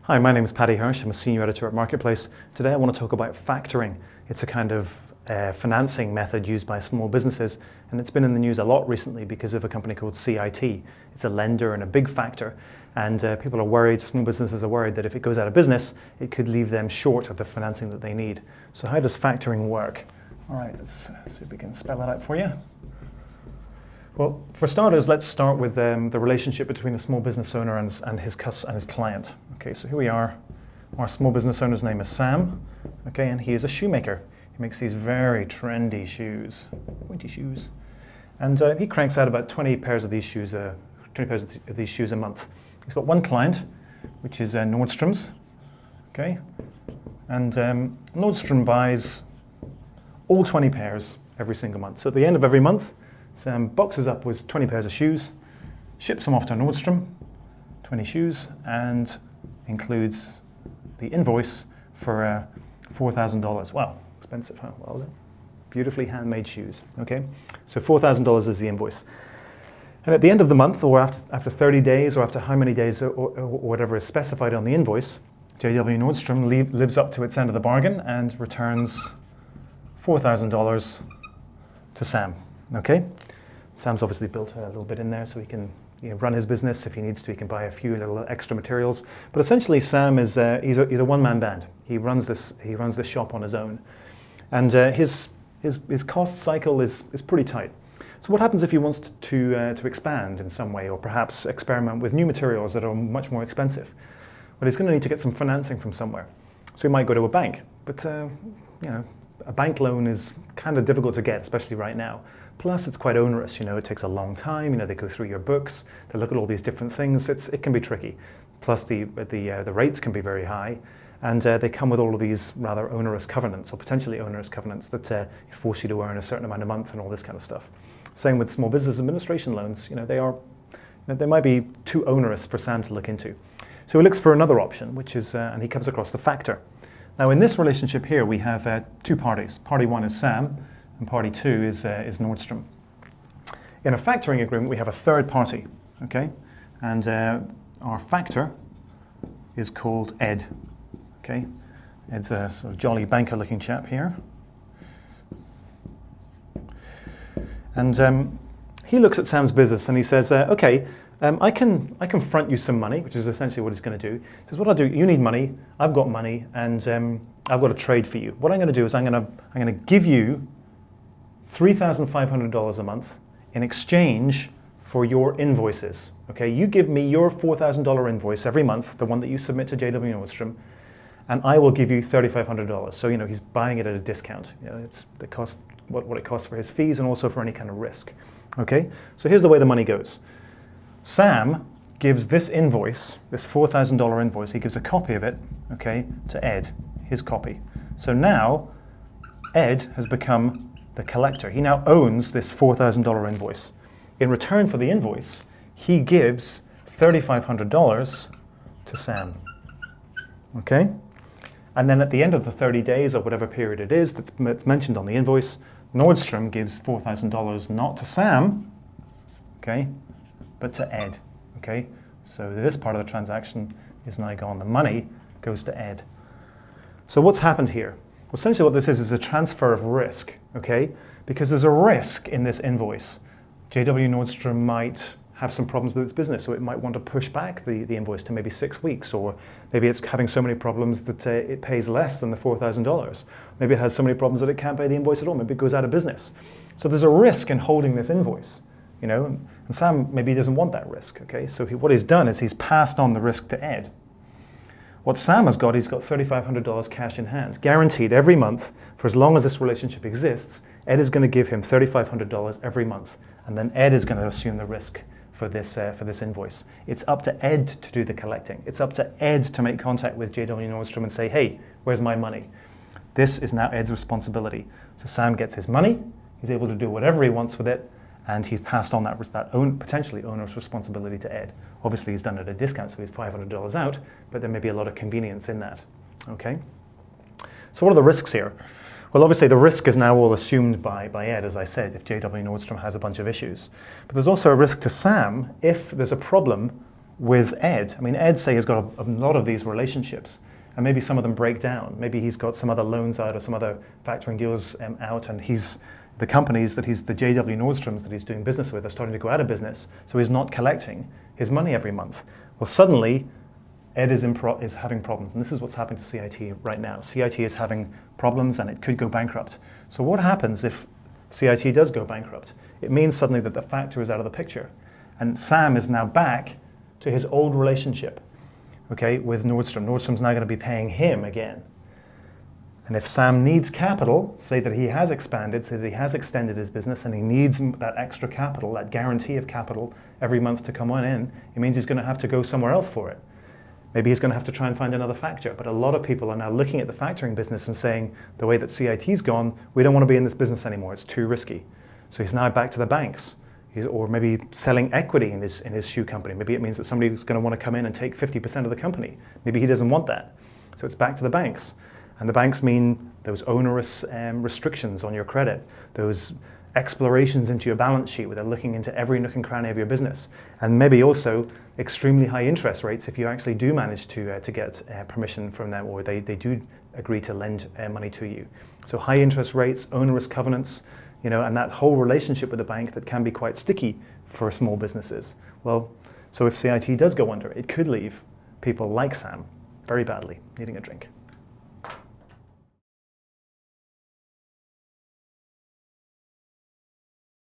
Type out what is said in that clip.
Hi, my name is Paddy Hirsch. I'm a senior editor at Marketplace. Today I want to talk about factoring. It's a kind of financing method used by small businesses, and it's been in the news a lot recently because of a company called CIT. It's a lender and a big factor, and people are worried, small businesses are worried that if it goes out of business, it could leave them short of the financing that they need. So how does factoring work? All right, let's see if we can spell that out for you. Well, for starters, let's start with the relationship between a small business owner and his client. Okay, so here we are. Our small business owner's name is Sam. Okay, and he is a shoemaker. He makes these very trendy shoes, pointy shoes, and he cranks out about 20 pairs of these shoes, a month. He's got one client, which is Nordstrom's. Okay, and Nordstrom buys all 20 pairs every single month. So at the end of every month, Sam boxes up with 20 pairs of shoes, ships them off to Nordstrom, 20 shoes, and includes the invoice for $4,000. Wow, expensive, huh? Well, beautifully handmade shoes, okay? So $4,000 is the invoice. And at the end of the month, or after 30 days, or after how many days, or whatever is specified on the invoice, JW Nordstrom lives up to its end of the bargain and returns $4,000 to Sam. Okay, Sam's obviously built a little bit in there so he can run his business. If he needs to, he can buy a few little extra materials. But essentially, Sam is he's a one-man band. He runs this shop on his own, and his cost cycle is pretty tight. So what happens if he wants to expand in some way, or perhaps experiment with new materials that are much more expensive? Well, he's going to need to get some financing from somewhere. So he might go to a bank, but a bank loan is kind of difficult to get, especially right now. Plus, it's quite onerous. It takes a long time. They go through your books, they look at all these different things. It can be tricky. Plus, the rates can be very high, and they come with all of these rather onerous covenants, or potentially onerous covenants that force you to earn a certain amount a month and all this kind of stuff. Same with small business administration loans. They might be too onerous for Sam to look into. So he looks for another option, which is, and he comes across the factor. Now, in this relationship here, we have two parties. Party one is Sam, and party two is Nordstrom. In a factoring agreement, we have a third party, okay? And our factor is called Ed, okay? Ed's a sort of jolly banker-looking chap here. And he looks at Sam's business and he says, okay, I can front you some money, which is essentially what he's going to do. He says, what I'll do, you need money, I've got money, and I've got a trade for you. What I'm going to do is I'm going to give you $3,500 a month in exchange for your invoices. Okay, you give me your $4,000 invoice every month, the one that you submit to JW Nordstrom, and I will give you $3,500. So he's buying it at a discount. It's the cost, what it costs for his fees, and also for any kind of risk. Okay, so here's the way the money goes. Sam gives this invoice, this $4,000 invoice, he gives a copy of it, okay, to Ed, his copy. So now Ed has become the collector. He now owns this $4,000 invoice. In return for the invoice, he gives $3,500 to Sam. Okay? And then at the end of the 30 days, or whatever period it is that's mentioned on the invoice, Nordstrom gives $4,000 not to Sam, okay, but to Ed. Okay? So this part of the transaction is now gone. The money goes to Ed. So what's happened here? Well, essentially what this is a transfer of risk, okay? Because there's a risk in this invoice. JW Nordstrom might have some problems with its business, so it might want to push back the invoice to maybe 6 weeks, or maybe it's having so many problems that it pays less than the $4,000. Maybe it has so many problems that it can't pay the invoice at all. Maybe it goes out of business. So there's a risk in holding this invoice, and Sam maybe doesn't want that risk, okay? So what he's done is he's passed on the risk to Ed. What Sam has got, he's got $3,500 cash in hand, guaranteed every month for as long as this relationship exists. Ed is going to give him $3,500 every month, and then Ed is going to assume the risk for this invoice. It's up to Ed to do the collecting. It's up to Ed to make contact with JW Nordstrom and say, hey, where's my money? This is now Ed's responsibility. So Sam gets his money, he's able to do whatever he wants with it, and he's passed on that potentially owner's responsibility to Ed. Obviously, he's done it at a discount, so he's $500 out, but there may be a lot of convenience in that. Okay? So what are the risks here? Well, obviously, the risk is now all assumed by Ed, as I said, if JW Nordstrom has a bunch of issues. But there's also a risk to Sam if there's a problem with Ed. I mean, Ed, say, has got a lot of these relationships, and maybe some of them break down. Maybe he's got some other loans out or some other factoring deals out, and the companies that the JW Nordstroms that he's doing business with are starting to go out of business, so he's not collecting his money every month. Well, suddenly, Ed is having problems, and this is what's happening to CIT right now. CIT is having problems, and it could go bankrupt. So what happens if CIT does go bankrupt? It means suddenly that the factor is out of the picture, and Sam is now back to his old relationship, okay, with Nordstrom. Nordstrom's now going to be paying him again. And if Sam needs capital, say that he has expanded, say that he has extended his business, and he needs that extra capital, that guarantee of capital every month to come on in, it means he's going to have to go somewhere else for it. Maybe he's going to have to try and find another factor. But a lot of people are now looking at the factoring business and saying, the way that CIT's gone, we don't want to be in this business anymore. It's too risky. So he's now back to the banks. Or maybe selling equity in his shoe company. Maybe it means that somebody's going to want to come in and take 50% of the company. Maybe he doesn't want that. So it's back to the banks. And the banks mean those onerous restrictions on your credit, those explorations into your balance sheet where they're looking into every nook and cranny of your business. And maybe also extremely high interest rates if you actually do manage to get permission from them, or they do agree to lend money to you. So high interest rates, onerous covenants, and that whole relationship with the bank that can be quite sticky for small businesses. Well, so if CIT does go under, it could leave people like Sam very badly, needing a drink.